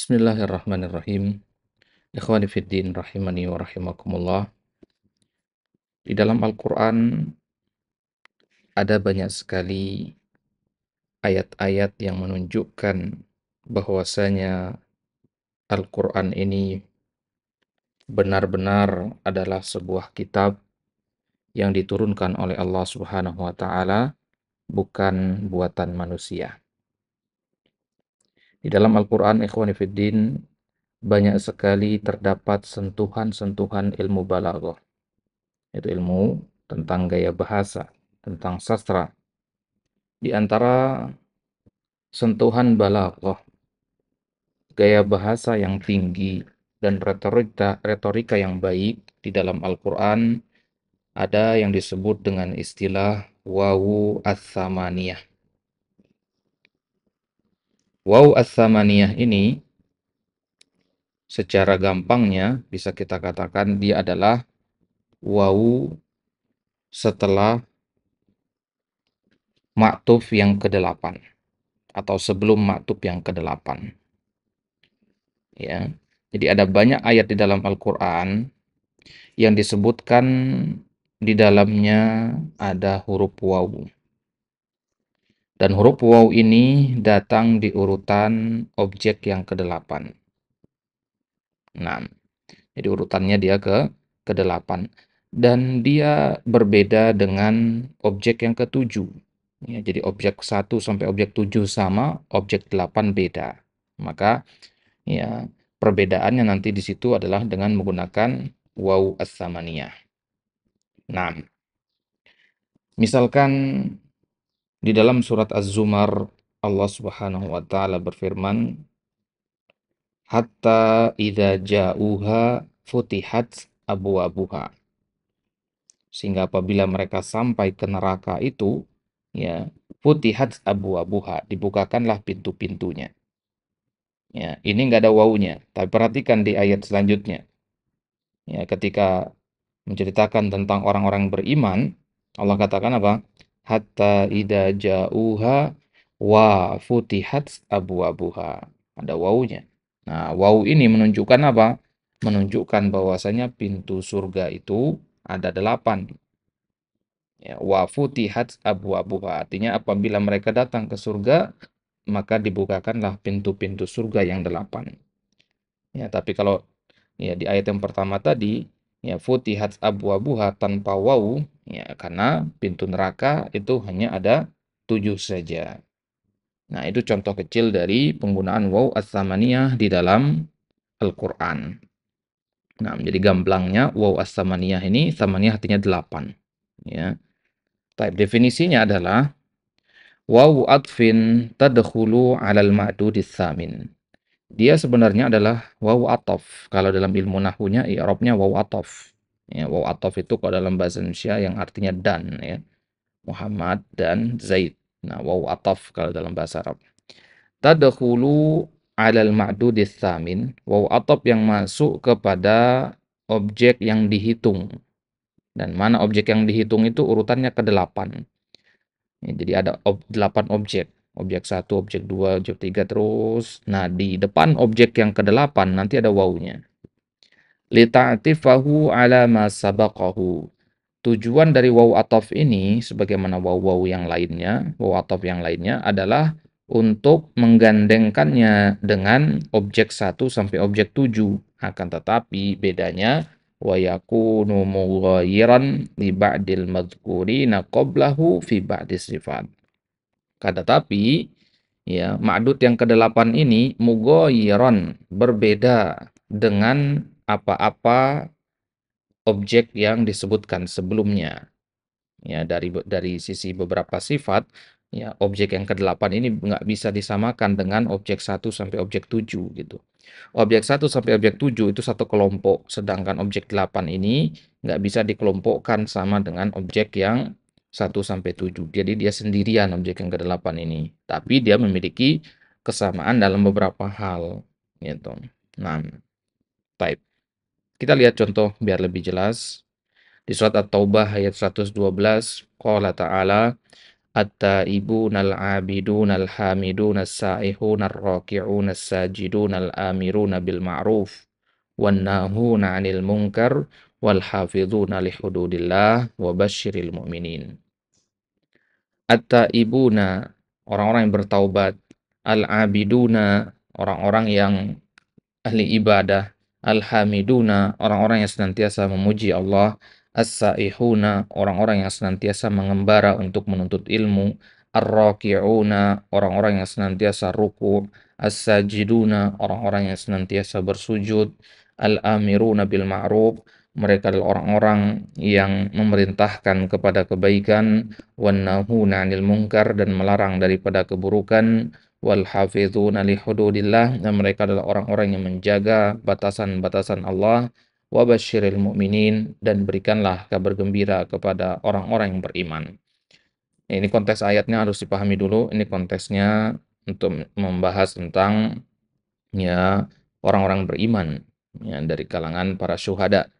Bismillahirrahmanirrahim. Ikhwani fiddin rahimani wa rahimakumullah. Di dalam Al-Quran ada banyak sekali ayat-ayat yang menunjukkan bahwasanya Al-Quran ini benar-benar adalah sebuah kitab yang diturunkan oleh Allah Subhanahu wa Ta'ala, bukan buatan manusia. Di dalam Al-Quran, ikhwani fiddin, banyak sekali terdapat sentuhan-sentuhan ilmu balaghah, yaitu ilmu tentang gaya bahasa, tentang sastra. Di antara sentuhan balaghah, gaya bahasa yang tinggi, dan retorika yang baik di dalam Al-Quran, ada yang disebut dengan istilah wawu ats-tsamaniyah. Wawu ats-tsamaniyah ini secara gampangnya bisa kita katakan dia adalah wawu setelah maktuf yang ke-8 atau sebelum maktuf yang ke-8. Ya. Jadi ada banyak ayat di dalam Al-Quran yang disebutkan di dalamnya ada huruf wawu. Dan huruf wawu ini datang di urutan objek yang ke-8. Nah, jadi urutannya dia ke-8. Dan dia berbeda dengan objek yang ke-7. Ya, jadi objek 1 sampai objek 7 sama, objek 8 beda. Maka ya, perbedaannya nanti di situ adalah dengan menggunakan wawu ats-tsamaniyah. Nah, misalkan di dalam surat Az-Zumar Allah Subhanahu wa taala berfirman, hatta idza ja'uha futihat abwabuha. Sehingga apabila mereka sampai ke neraka itu, ya, futihat abwabuha, dibukakanlah pintu-pintunya. Ya, ini enggak ada wawunya, tapi perhatikan di ayat selanjutnya. Ya, ketika menceritakan tentang orang-orang beriman, Allah katakan apa? Hatta idza ja'uha wa futihat abwabuha. Ada wawunya. Nah, wawu ini menunjukkan apa? Menunjukkan bahwasanya pintu surga itu ada 8. Ya, wa futihat abwabuha. Artinya apabila mereka datang ke surga, maka dibukakanlah pintu-pintu surga yang 8. Ya, tapi kalau ya di ayat yang pertama tadi, ya futihat abwabuha tanpa wawu, ya karena pintu neraka itu hanya ada 7 saja. Nah, itu contoh kecil dari penggunaan wawu ats-tsamaniyah di dalam Al-Qur'an. Nah, jadi gamblangnya wawu ats-tsamaniyah ini, tsamaniyah artinya 8, ya. Baik, definisinya adalah wawu atfin tadkhulu 'alal ma'dudits tsamin. Dia sebenarnya adalah wawu ataf. Kalau dalam ilmu nahwunya i'rabnya wawu ataf. Ya, wawu ataf itu kalau dalam bahasa Indonesia yang artinya dan, ya. Muhammad dan Zaid. Nah, wawu ataf kalau dalam bahasa Arab. Tadkhulu 'alal ma'dudits tsamin, wawu ataf yang masuk kepada objek yang dihitung. Dan mana objek yang dihitung itu urutannya ke-8. Ya, jadi ada 8 objek. Objek 1, objek 2, objek 3 terus. Nah, di depan objek yang ke-8 nanti ada wawunya. Lita'tifahu 'ala ma sabaqahu. Tujuan dari wawu ataf ini sebagaimana wawu-wawu yang lainnya, wawu ataf yang lainnya adalah untuk menggandengkannya dengan objek 1 sampai objek 7. Akan tetapi bedanya wa yakunu mughayyiran li ba'dil madhkurina qablahu fi ba'dis sifat. Tetapi ya, ma'dud yang ke-8 ini mughayyiran, berbeda dengan apa-apa objek yang disebutkan sebelumnya. Ya, dari sisi beberapa sifat, ya objek yang ke-8 ini nggak bisa disamakan dengan objek 1 sampai objek 7 gitu. Objek 1 sampai objek 7 itu satu kelompok, sedangkan objek 8 ini nggak bisa dikelompokkan sama dengan objek yang 1 sampai 7. Jadi dia sendirian objek yang ke-8 ini, tapi dia memiliki kesamaan dalam beberapa hal gitu. Nah, baik. Kita lihat contoh biar lebih jelas. Di surat At-Taubah ayat 112, qala ta'ala at-taibun al-abidun al-hamidun as-saihun ar-raki'un as-sajidun al-amiruna bil ma'ruf wan nahuna 'anil munkar wal hafizuna li hududillah wa basyiril mu'minin. At-taibuna, orang-orang yang bertaubat, al-abiduna, orang-orang yang ahli ibadah, al-hamiduna, orang-orang yang senantiasa memuji Allah, as-saihuna, orang-orang yang senantiasa mengembara untuk menuntut ilmu, ar-raki'una, orang-orang yang senantiasa ruku', as-sajiduna, orang-orang yang senantiasa bersujud, al-amiruna bil ma'ruf, mereka adalah orang-orang yang memerintahkan kepada kebaikan, wan nahuna 'anil munkar, dan melarang daripada keburukan, wal hafizuna li hududillah, dan mereka adalah orang-orang yang menjaga batasan-batasan Allah, wa basyiril mu'minin, dan berikanlah kabar gembira kepada orang-orang yang beriman. Ini konteks ayatnya harus dipahami dulu. Ini konteksnya untuk membahas tentang ya orang-orang beriman ya dari kalangan para syuhada.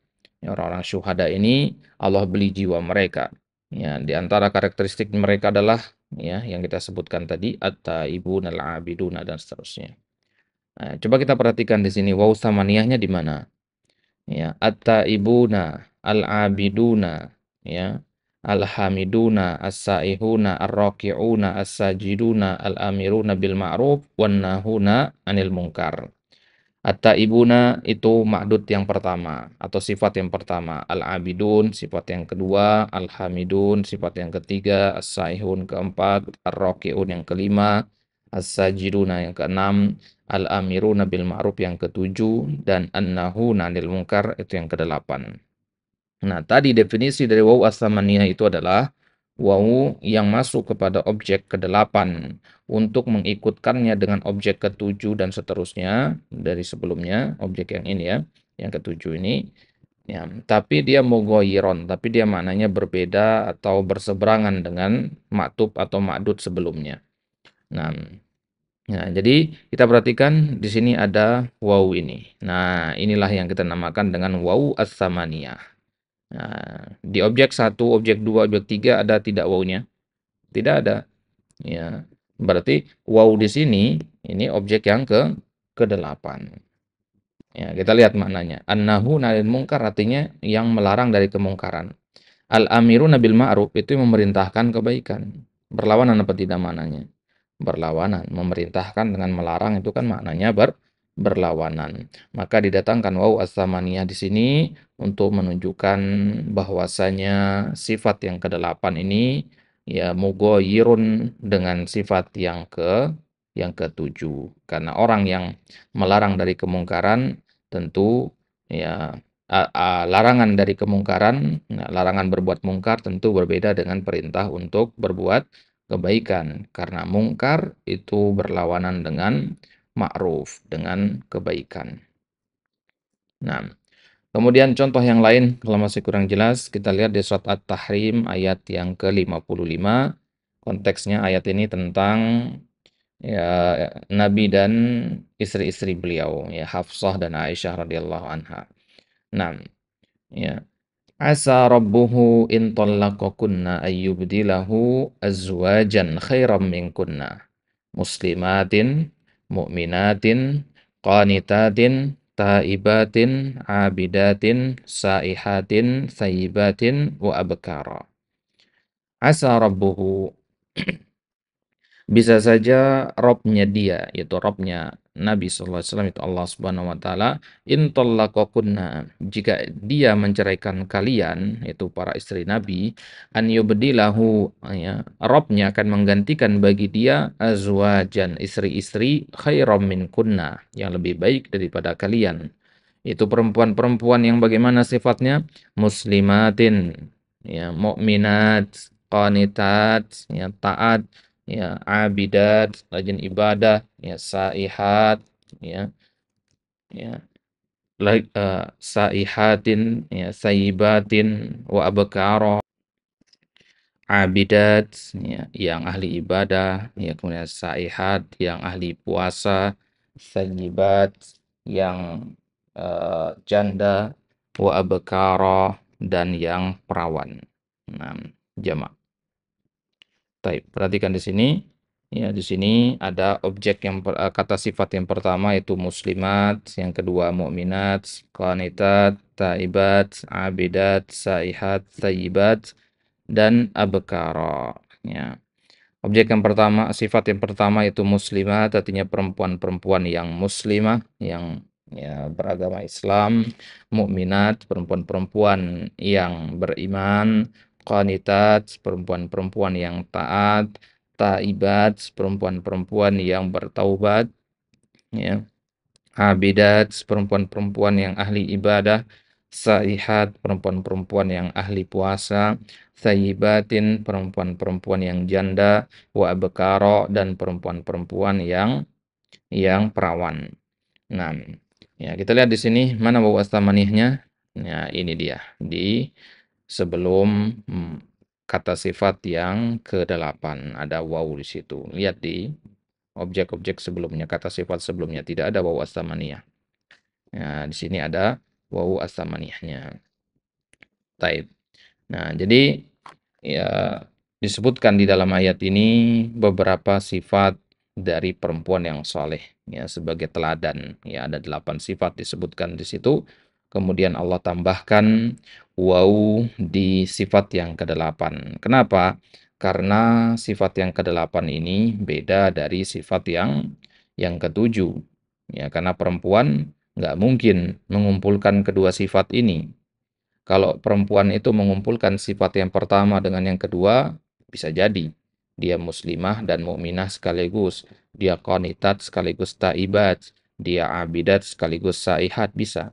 Ya, orang-orang syuhada ini Allah beli jiwa mereka. Ya, di antara karakteristik mereka adalah ya yang kita sebutkan tadi at-taibun al-abiduna dan seterusnya. Nah, coba kita perhatikan di sini waw samaniyahnya di mana? Ya, at-taibuna al-abiduna ya, al-hamiduna as-saihuna ar-raki'una as-sajiduna al-amiruna bil ma'ruf wan nahuna 'anil munkar. At-taibuna itu ma'dud yang pertama atau sifat yang pertama, al-abidun sifat yang kedua, al-hamidun sifat yang ketiga, as-saihun keempat, ar-raki'un yang kelima, as-sajiduna yang keenam, al-amiruna bil ma'ruf yang ketujuh, dan an-nahuna 'anil munkar itu yang kedelapan. Nah, tadi definisi dari waw as-samaniyah itu adalah waw yang masuk kepada objek kedelapan untuk mengikutkannya dengan objek ketujuh dan seterusnya dari sebelumnya, objek yang ini ya, yang ketujuh ini. Ya, tapi dia mughayiron, tapi dia maknanya berbeda atau berseberangan dengan maktub atau ma'dud sebelumnya. Nah, nah, jadi kita perhatikan di sini ada waw ini. Nah, inilah yang kita namakan dengan waw as-samaniyah. Nah, di objek 1, objek 2, objek 3 ada tidak wawnya? Tidak ada. Ya. Berarti waw di sini ini objek yang ke-8. Ya, kita lihat maknanya. An-nahu 'anil munkar artinya yang melarang dari kemungkaran. Al-amiru bil ma'ruf itu memerintahkan kebaikan. Berlawanan apa tidak maknanya? Berlawanan. Memerintahkan dengan melarang itu kan maknanya berlawanan. Maka didatangkan waw as-samaniyah di sini untuk menunjukkan bahwasanya sifat yang kedelapan ini ya mughayyirun dengan sifat yang ketujuh. Karena orang yang melarang dari kemungkaran tentu ya larangan dari kemungkaran, nah, larangan berbuat mungkar tentu berbeda dengan perintah untuk berbuat kebaikan. Karena mungkar itu berlawanan dengan ma'ruf, dengan kebaikan. Nah, kemudian contoh yang lain kalau masih kurang jelas, kita lihat di surat At-Tahrim ayat yang ke-55. Konteksnya ayat ini tentang ya Nabi dan istri-istri beliau, ya Hafsah dan Aisyah radhiyallahu anha. Nah, ya. Asa rabbuhu in tallaqakunna ayyubdilahu azwajan khairam minkunna muslimatin mu'minatin qanitatin taibatin abidatin saihatin sayyibatin wa abkara. Asa rabbuhu, bisa saja Robnya dia, yaitu Robnya Nabi SAW, itu Allah Subhanahu Wa Taala, in tallaqakunna, jika dia menceraikan kalian, yaitu para istri Nabi, an yubdilahu, ya, Robnya akan menggantikan bagi dia azwajan, istri-istri khairam minkunna, yang lebih baik daripada kalian. Itu perempuan-perempuan yang bagaimana sifatnya? Muslimatin, ya, mukminat, qanitat, ya, taat, ya, abidat, rajin ibadah, ya, saihat, ya, ya, saihatin, ya, sayyibatin, wa abkara, abidat, ya, yang ahli ibadah, ya, kemudian saihat, yang ahli puasa, sayyibat, yang janda, wa abkara, dan yang perawan. Nah, jamak. Taib. Perhatikan di sini. Ya, di sini ada objek kata sifat yang pertama itu muslimat, yang kedua mukminat, qanitat, taibat, abidat, saihat, thayyibat, dan abkara. Ya. Objek yang pertama, sifat yang pertama itu muslimat, artinya perempuan-perempuan yang muslimah, yang ya beragama Islam, mukminat, perempuan-perempuan yang beriman, qanitat, perempuan-perempuan yang taat, taibat, perempuan-perempuan yang bertaubat, ya. Abidat, perempuan-perempuan yang ahli ibadah. Saihat, perempuan-perempuan yang ahli puasa. Thayyibatin, perempuan-perempuan yang janda. Wa abkara, dan perempuan-perempuan yang perawan. Nah, ya kita lihat di sini mana wawu astamaniyahnya. Ya, ini dia di sebelum kata sifat yang ke-8 ada wawu di situ. Lihat di objek-objek sebelumnya, kata sifat sebelumnya tidak ada wawu astamaniyah. Nah, di sini ada wawu astamaniyahnya. Taib. Nah, jadi ya disebutkan di dalam ayat ini beberapa sifat dari perempuan yang soleh ya sebagai teladan. Ya ada 8 sifat disebutkan di situ. Kemudian Allah tambahkan wawu di sifat yang ke-8. Kenapa? Karena sifat yang ke-8 ini beda dari sifat yang ke-7. Ya, karena perempuan nggak mungkin mengumpulkan kedua sifat ini. Kalau perempuan itu mengumpulkan sifat yang pertama dengan yang kedua, bisa jadi dia muslimah dan mukminah sekaligus, dia qanitat sekaligus taibat, dia abidat sekaligus saihat bisa.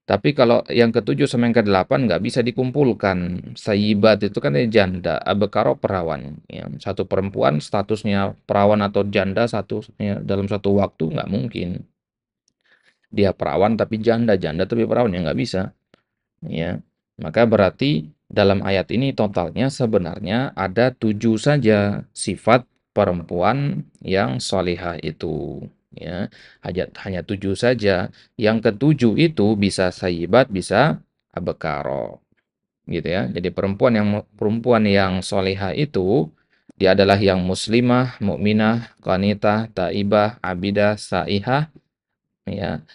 Tapi kalau yang ketujuh sama yang ke-8 nggak bisa dikumpulkan. Sayyibat itu kan dia janda, abkara perawan. Ya, satu perempuan statusnya perawan atau janda satu ya, dalam satu waktu nggak mungkin. Dia perawan tapi janda, janda tapi perawan ya nggak bisa. Ya, maka berarti dalam ayat ini totalnya sebenarnya ada 7 saja sifat perempuan yang solihah itu. Ya, hanya 7 saja. Yang ketujuh itu bisa sayyibat, bisa abkaro, gitu ya. Jadi perempuan yang solihah itu dia adalah yang muslimah, mukminah, qanitah, taibah, abidah, saihah, ya,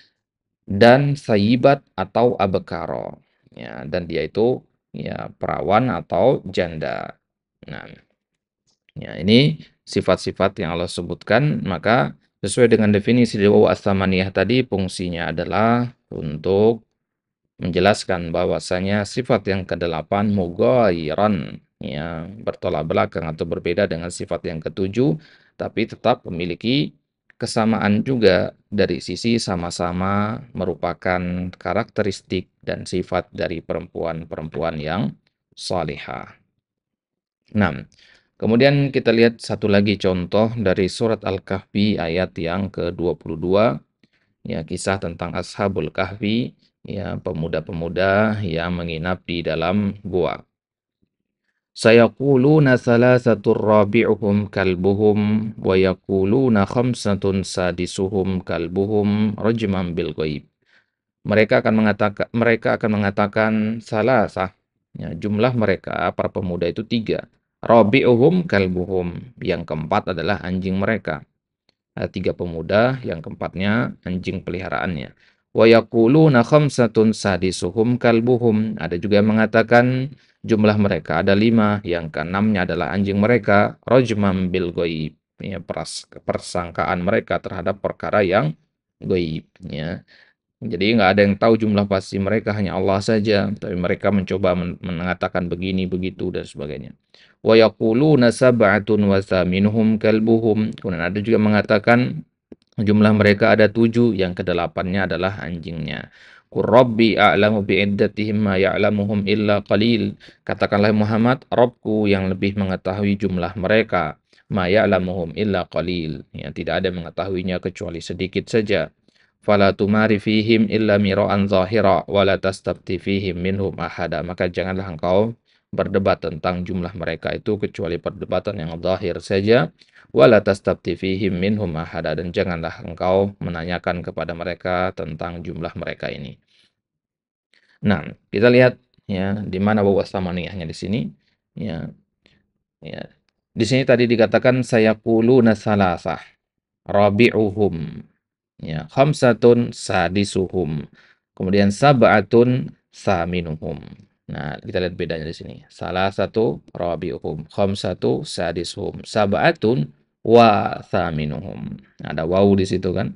dan sayyibat atau abkaro. Ya, dan dia itu ya perawan atau janda. Nah, ya ini sifat-sifat yang Allah sebutkan, maka sesuai dengan definisi dari wawu as-samaniyah tadi fungsinya adalah untuk menjelaskan bahwasanya sifat yang ke-8 mughayyiran ya bertolak belakang atau berbeda dengan sifat yang ketujuh tapi tetap memiliki kesamaan juga dari sisi sama-sama merupakan karakteristik dan sifat dari perempuan-perempuan yang salihah. Nah, kemudian kita lihat satu lagi contoh dari surat Al-Kahfi ayat yang ke-22. Ya, kisah tentang Ashabul Kahfi, ya, pemuda-pemuda yang menginap di dalam gua. Sayaquluna thalathatur rabi'uhum kalbuhum wa yaquluna khamsatun sadisuhum kalbuhum rajman bil ghaib. Mereka akan mengatakan salasah. Ya, jumlah mereka para pemuda itu 3. Rabi'uhum kalbuhum. Yang keempat adalah anjing mereka. Ada 3 pemuda, yang keempatnya anjing peliharaannya. Wa yaquluna khamsatun sadisuhum kalbuhum. Ada juga yang mengatakan jumlah mereka ada 5, yang keenamnya adalah anjing mereka. Rajmam bil ghaib. Ya, persangkaan mereka terhadap perkara yang gaib. Ya. Jadi nggak ada yang tahu jumlah pasti mereka, hanya Allah saja. Tapi mereka mencoba mengatakan begini, begitu, dan sebagainya. Wa yaquluna sab'atun wa thaminuhum kalbuhum. Kemudian ada juga mengatakan jumlah mereka ada 7, yang ke-8-nya adalah anjingnya. Qur Rabbi a'lamu bi'iddatihim ma ya'lamuhum illa qalil. Katakanlah Muhammad, Rabbku yang lebih mengetahui jumlah mereka. Ma ya'lamuhum illa qalil. Ya, tidak ada yang mengetahuinya kecuali sedikit saja. Fala tumari fihim illa mira'an zahira wa la tastabti fihim minhum ahada. Maka janganlah engkau berdebat tentang jumlah mereka itu kecuali perdebatan yang zahir saja. Wa la tastabti fihim minhum ahada, dan janganlah engkau menanyakan kepada mereka tentang jumlah mereka ini. Nah, kita lihat ya di mana wawu samaniyahnya di sini. Ya, ya. Di sini tadi dikatakan sayaquluna salasah rabi'uhum, ya, khamsatun sadisuhum. Kemudian sab'atun saminuhum. Nah, kita lihat bedanya di sini. Salah satu rabi'uhum, khamsatu sadisuhum, sab'atun wa thaminuhum. Nah, ada wawu di situ kan?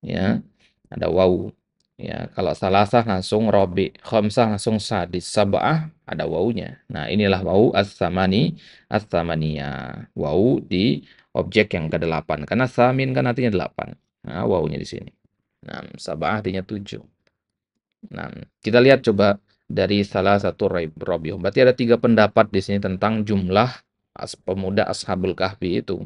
Ya, ada wawu. Ya, kalau salasah langsung robi, khamsah langsung sadis, sab'ah ada wawunya. Nah, inilah wawu as-samani, as-samaniyah. Wawu di objek yang ke-8 karena samin kan artinya 8. Nah, wawunya di sini. Nah, sab'ah artinya 7. Nah, kita lihat coba dari salah satu Rabi'ah. Berarti ada 3 pendapat di sini tentang jumlah pemuda Ashabul Kahfi itu.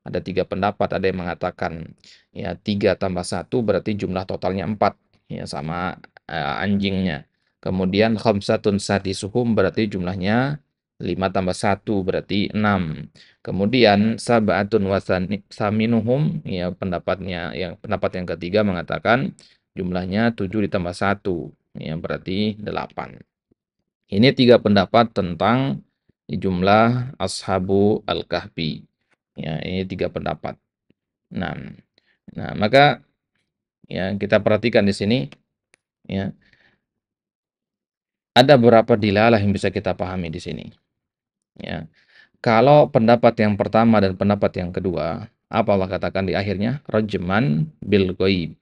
Ada 3 pendapat, ada yang mengatakan ya 3 tambah 1 berarti jumlah totalnya 4, ya sama anjingnya. Kemudian khamsatun sadisuhum berarti jumlahnya 5 tambah 1 berarti 6. Kemudian sab'atun saminuhum, ya pendapat yang ketiga mengatakan jumlahnya 7 ditambah 1, ya berarti 8. Ini 3 pendapat tentang jumlah Ashabu Al-Kahfi. Ya, ini 3 pendapat. Nah, maka ya kita perhatikan di sini ya, ada beberapa dilalah yang bisa kita pahami di sini. Ya. Kalau pendapat yang pertama dan pendapat yang kedua, apa Allah katakan di akhirnya? Rajman bil ghaib.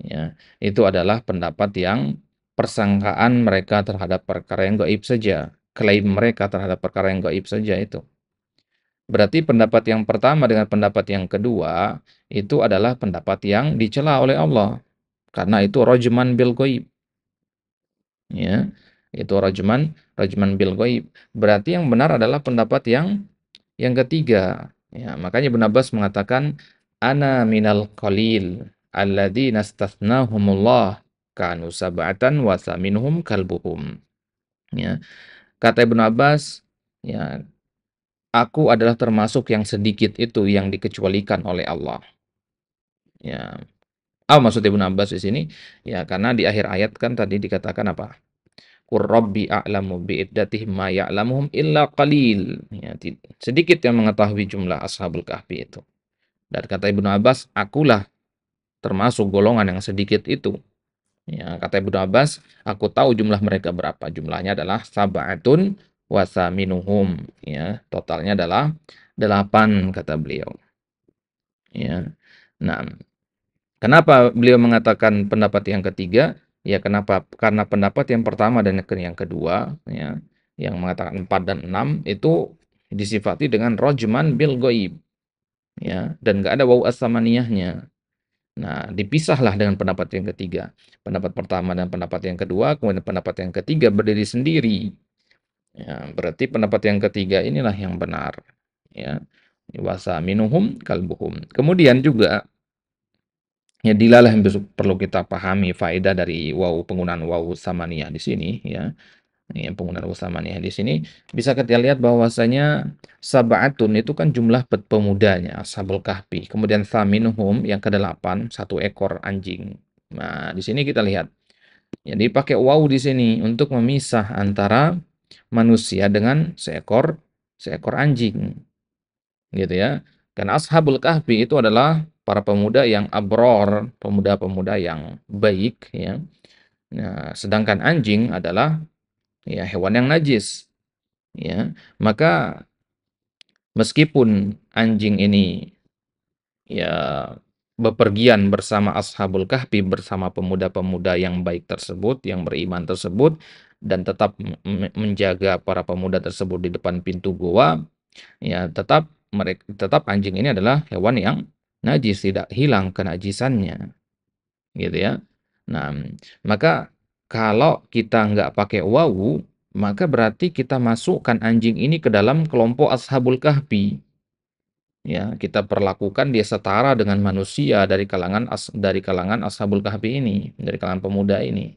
Ya, itu adalah pendapat yang persangkaan mereka terhadap perkara yang gaib saja, klaim mereka terhadap perkara yang gaib saja itu. Berarti pendapat yang pertama dengan pendapat yang kedua itu adalah pendapat yang dicela oleh Allah. Karena itu rajman bil ghaib. Ya. Itu rajman bil ghaib. Berarti yang benar adalah pendapat yang ketiga. Ya, makanya Ibnu Abbas mengatakan ana minal qalil alladzina istathnahumullah kanu sab'atan wa minhum kalbuhum. Ya. Kata Ibnu Abbas, ya, aku adalah termasuk yang sedikit itu yang dikecualikan oleh Allah. Ya. Maksud Ibnu Abbas di sini ya karena di akhir ayat kan tadi dikatakan apa? Qur rabbi a'lamu bi'iddatihim ma ya'lamuhum illa qalil. Ya, sedikit yang mengetahui jumlah Ashabul Kahfi itu. Dan kata Ibnu Abbas, akulah termasuk golongan yang sedikit itu. Ya, kata Ibnu Abbas, aku tahu jumlah mereka berapa. Jumlahnya adalah sab'atun wa thaminuhum. Ya, totalnya adalah 8 kata beliau. Ya. Nah, kenapa beliau mengatakan pendapat yang ketiga? Ya kenapa? Karena pendapat yang pertama dan yang kedua, ya, yang mengatakan 4 dan 6 itu disifati dengan rajman bil ghaib, ya, dan nggak ada wawu as-samaniyahnya. Nah, dipisahlah dengan pendapat yang ketiga. Pendapat pertama dan pendapat yang kedua, kemudian pendapat yang ketiga berdiri sendiri. Ya, berarti pendapat yang ketiga inilah yang benar, ya. Wasa minuhum kalbuhum. Kemudian juga ya dilalah yang perlu kita pahami faedah dari penggunaan wawu samaniyah di sini ya. Ya, penggunaan wawu samaniyah di sini bisa kita lihat bahwasanya sab'atun itu kan jumlah pemudanya Ashabul Kahfi. Kemudian thaminuhum yang ke-8 satu ekor anjing. Nah, di sini kita lihat ya dipakai wawu di sini untuk memisah antara manusia dengan seekor anjing. Gitu ya. Karena Ashabul Kahfi itu adalah para pemuda yang abror, pemuda-pemuda yang baik ya. Nah, sedangkan anjing adalah ya hewan yang najis ya. Maka meskipun anjing ini ya bepergian bersama Ashabul Kahfi bersama pemuda-pemuda yang baik tersebut, yang beriman tersebut dan tetap menjaga para pemuda tersebut di depan pintu goa, ya tetap anjing ini adalah hewan yang najis, tidak hilang kenajisannya, gitu ya. Nah, maka kalau kita nggak pakai wawu, maka berarti kita masukkan anjing ini ke dalam kelompok Ashabul Kahfi. Ya, kita perlakukan dia setara dengan manusia dari kalangan Ashabul Kahfi ini, dari kalangan pemuda ini.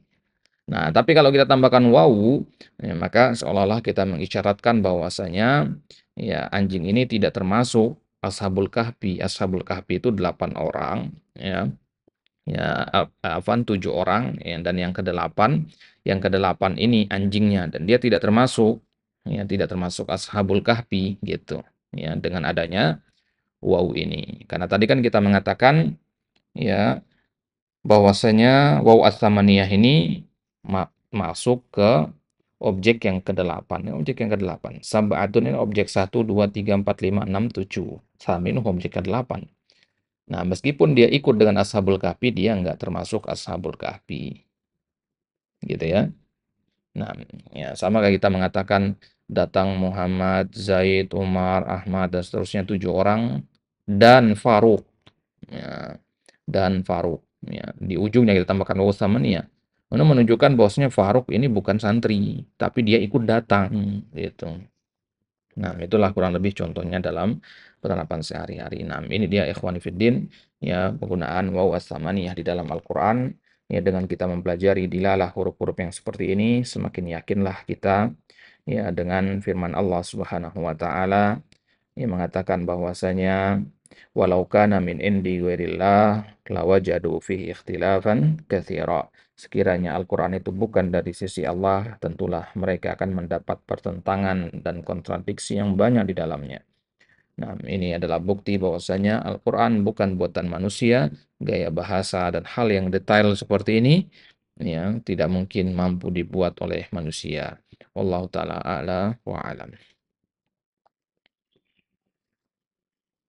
Nah, tapi kalau kita tambahkan wawu, ya, maka seolah-olah kita mengisyaratkan bahwasanya ya anjing ini tidak termasuk Ashabul Kahfi. Ashabul Kahfi itu 8 orang, ya. Ya, 7 orang, ya, dan yang ke-8 ini anjingnya dan dia tidak termasuk Ashabul Kahfi gitu. ya dengan adanya waw ini. Karena tadi kan kita mengatakan ya bahwasanya waw ats-tsamaniyah ini masuk ke objek yang ke-8. Objek yang ke-8. Sab'atun ini objek 1, 2, 3, 4, 5, 6, 7. Samin objek ke-8. Nah, meskipun dia ikut dengan Ashabul Kahfi, dia nggak termasuk Ashabul Kahfi. Gitu ya. Nah, ya sama kayak kita mengatakan datang Muhammad, Zaid, Umar, Ahmad, dan seterusnya 7 orang, dan Faruk. Ya, dan Faruk. Ya, di ujungnya kita tambahkan waw tsamaniyah. Ini menunjukkan bahwasanya Faruk ini bukan santri, tapi dia ikut datang gitu. Nah, itulah kurang lebih contohnya dalam penerapan sehari-hari. Nah, ini dia ikhwani fiddin, ya penggunaan waw ats-tsamaniyah di dalam Al-Qur'an. Ya, dengan kita mempelajari dilalah huruf-huruf yang seperti ini, semakin yakinlah kita ya dengan firman Allah Subhanahu wa taala yang mengatakan bahwasanya walau kana min indi ghairillah lawajadu fihi ikhtilafan katsira. Sekiranya Al-Qur'an itu bukan dari sisi Allah, tentulah mereka akan mendapat pertentangan dan kontradiksi yang banyak di dalamnya. Nah, ini adalah bukti bahwasanya Al-Qur'an bukan buatan manusia, gaya bahasa dan hal yang detail seperti ini ya tidak mungkin mampu dibuat oleh manusia. Wallahu taala a'la wa alam.